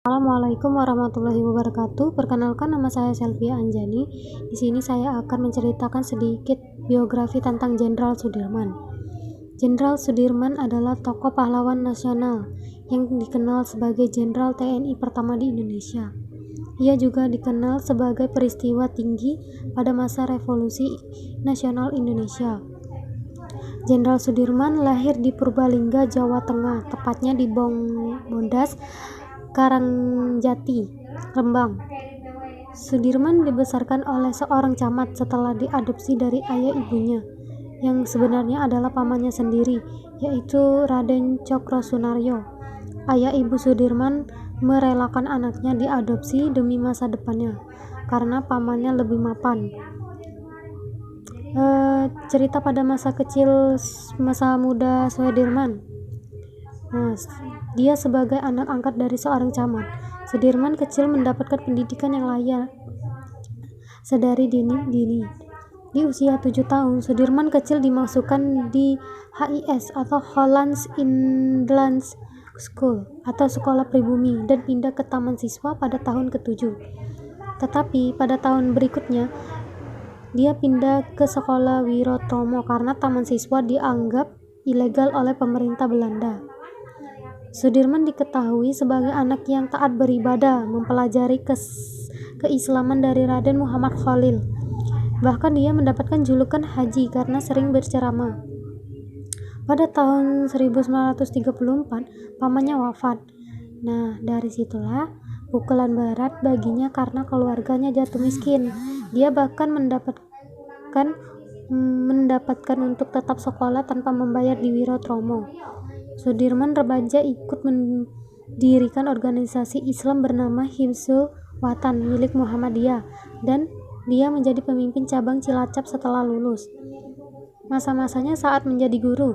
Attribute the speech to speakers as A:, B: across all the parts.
A: Assalamualaikum warahmatullahi wabarakatuh. Perkenalkan, nama saya Selvia Anjani. Di sini saya akan menceritakan sedikit biografi tentang Jenderal Sudirman. Jenderal Sudirman adalah tokoh pahlawan nasional yang dikenal sebagai Jenderal TNI pertama di Indonesia. Ia juga dikenal sebagai peristiwa tinggi pada masa Revolusi Nasional Indonesia. Jenderal Sudirman lahir di Purbalingga, Jawa Tengah, tepatnya di Bondas, Karangjati, Rembang. Sudirman dibesarkan oleh seorang camat setelah diadopsi dari ayah ibunya, yang sebenarnya adalah pamannya sendiri, yaitu Raden Cokrosunaryo. Ayah ibu Sudirman merelakan anaknya diadopsi demi masa depannya, karena pamannya lebih mapan. Cerita pada masa muda Sudirman. Dia sebagai anak angkat dari seorang camat. Sudirman kecil mendapatkan pendidikan yang layak sedari dini. Di usia 7 tahun, Sudirman kecil dimasukkan di HIS atau Hollands Inland School atau sekolah pribumi dan pindah ke taman siswa pada tahun ke-7. Tetapi pada tahun berikutnya, dia pindah ke sekolah Wirotomo karena taman siswa dianggap ilegal oleh pemerintah Belanda. Sudirman diketahui sebagai anak yang taat beribadah, mempelajari keislaman dari Raden Muhammad Khalil. Bahkan dia mendapatkan julukan Haji karena sering berceramah. Pada tahun 1934, pamannya wafat. Dari situlah pukulan berat baginya karena keluarganya jatuh miskin. Dia bahkan mendapatkan untuk tetap sekolah tanpa membayar di Wirotomo. Sudirman remaja ikut mendirikan organisasi Islam bernama Hifzul Watan milik Muhammadiyah, dan dia menjadi pemimpin cabang Cilacap setelah lulus. Masa-masanya saat menjadi guru,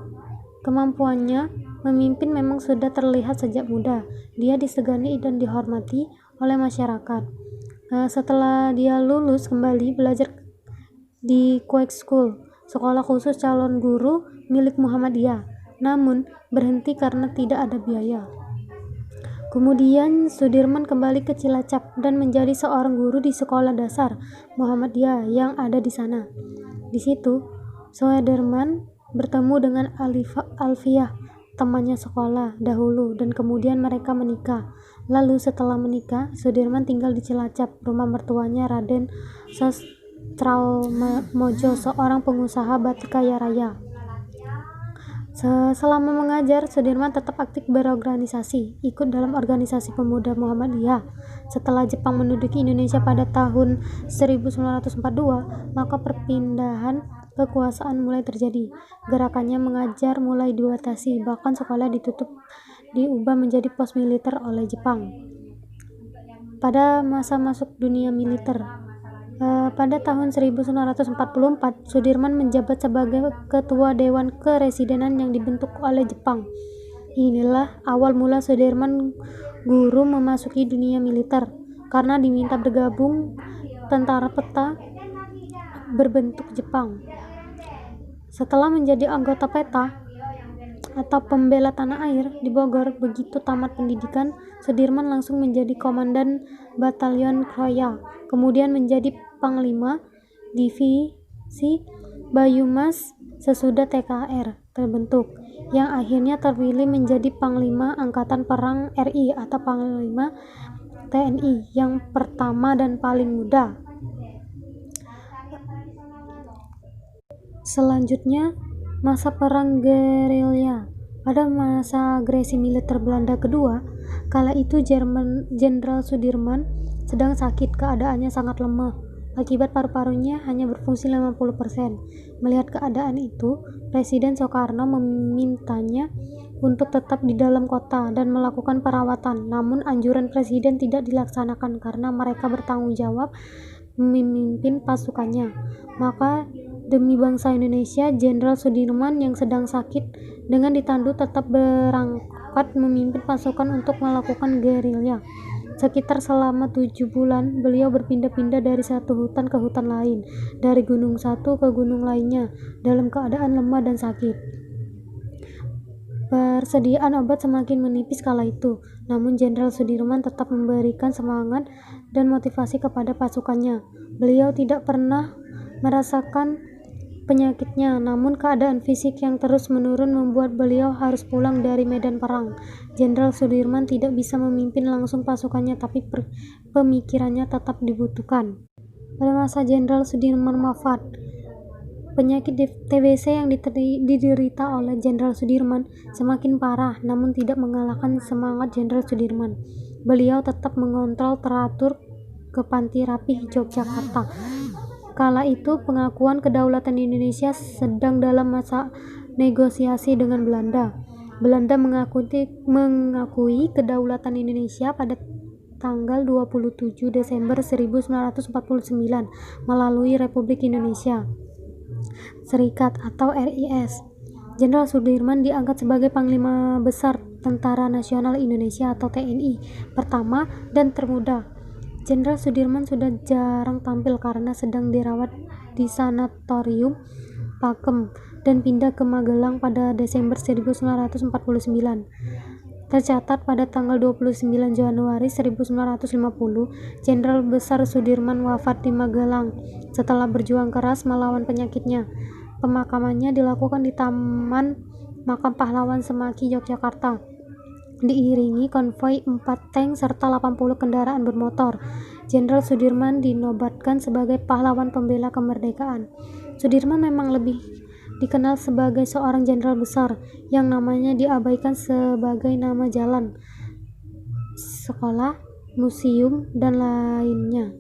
A: kemampuannya memimpin memang sudah terlihat sejak muda. Dia disegani dan dihormati oleh masyarakat. Setelah dia lulus, kembali belajar di Quake School, sekolah khusus calon guru milik Muhammadiyah, namun berhenti karena tidak ada biaya. Kemudian Sudirman kembali ke Cilacap dan menjadi seorang guru di sekolah dasar Muhammadiyah yang ada di sana. Di situ, Sudirman bertemu dengan Alfiah, temannya sekolah dahulu, dan kemudian mereka menikah. Lalu setelah menikah, Sudirman tinggal di Cilacap, rumah mertuanya Raden Sastromojo, seorang pengusaha batik kaya raya. Selama mengajar, Sudirman tetap aktif berorganisasi, ikut dalam organisasi pemuda Muhammadiyah. Setelah Jepang menduduki Indonesia pada tahun 1942, maka perpindahan kekuasaan mulai terjadi. Gerakannya mengajar mulai dibatasi, bahkan sekolah diubah menjadi pos militer oleh Jepang. Pada masa masuk dunia militer, pada tahun 1944, Sudirman menjabat sebagai ketua Dewan Keresidenan yang dibentuk oleh Jepang. Inilah awal mula Sudirman guru memasuki dunia militer, karena diminta bergabung tentara peta berbentuk Jepang. Setelah menjadi anggota PETA atau Pembela Tanah Air di Bogor, begitu tamat pendidikan, Sudirman langsung menjadi komandan Batalion Kroya, kemudian menjadi Panglima Divisi Banyumas sesudah TKR terbentuk, yang akhirnya terpilih menjadi Panglima Angkatan Perang RI atau Panglima TNI yang pertama dan paling muda. Selanjutnya, masa perang gerilya. Pada masa agresi militer Belanda kedua, kala itu Jenderal Sudirman sedang sakit, keadaannya sangat lemah. Akibat paru-parunya hanya berfungsi 50%. Melihat keadaan itu, Presiden Soekarno memintanya untuk tetap di dalam kota dan melakukan perawatan. Namun anjuran Presiden tidak dilaksanakan karena mereka bertanggung jawab memimpin pasukannya. Maka demi bangsa Indonesia, Jenderal Sudirman yang sedang sakit dengan ditandu tetap berangkat memimpin pasukan untuk melakukan gerilya. Sekitar selama 7 bulan, beliau berpindah-pindah dari satu hutan ke hutan lain, dari gunung satu ke gunung lainnya, dalam keadaan lemah dan sakit. Persediaan obat semakin menipis kala itu, namun Jenderal Sudirman tetap memberikan semangat dan motivasi kepada pasukannya. Beliau tidak pernah merasakan penyakitnya, namun keadaan fisik yang terus menurun membuat beliau harus pulang dari medan perang. Jenderal Sudirman tidak bisa memimpin langsung pasukannya, tapi pemikirannya tetap dibutuhkan. Pada masa Jenderal Sudirman wafat, penyakit TBC yang diderita oleh Jenderal Sudirman semakin parah, namun tidak mengalahkan semangat Jenderal Sudirman. Beliau tetap mengontrol teratur ke Panti Rapih Yogyakarta. Kala itu pengakuan kedaulatan Indonesia sedang dalam masa negosiasi dengan Belanda. Belanda mengakui kedaulatan Indonesia pada tanggal 27 Desember 1949 melalui Republik Indonesia Serikat atau RIS. Jenderal Sudirman diangkat sebagai Panglima Besar Tentara Nasional Indonesia atau TNI pertama dan termuda. Jenderal Sudirman sudah jarang tampil karena sedang dirawat di Sanatorium Pakem dan pindah ke Magelang pada Desember 1949. Tercatat pada tanggal 29 Januari 1950, Jenderal Besar Sudirman wafat di Magelang setelah berjuang keras melawan penyakitnya. Pemakamannya dilakukan di Taman Makam Pahlawan Semaki, Yogyakarta, diiringi konvoi 4 tank serta 80 kendaraan bermotor. Jenderal Sudirman dinobatkan sebagai pahlawan pembela kemerdekaan. Sudirman memang lebih dikenal sebagai seorang jenderal besar yang namanya diabaikan sebagai nama jalan, sekolah, museum, dan lainnya.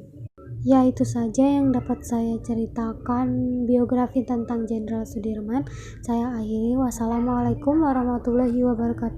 A: Ya, itu saja yang dapat saya ceritakan biografi tentang Jenderal Sudirman. Saya akhiri. Wassalamualaikum warahmatullahi wabarakatuh.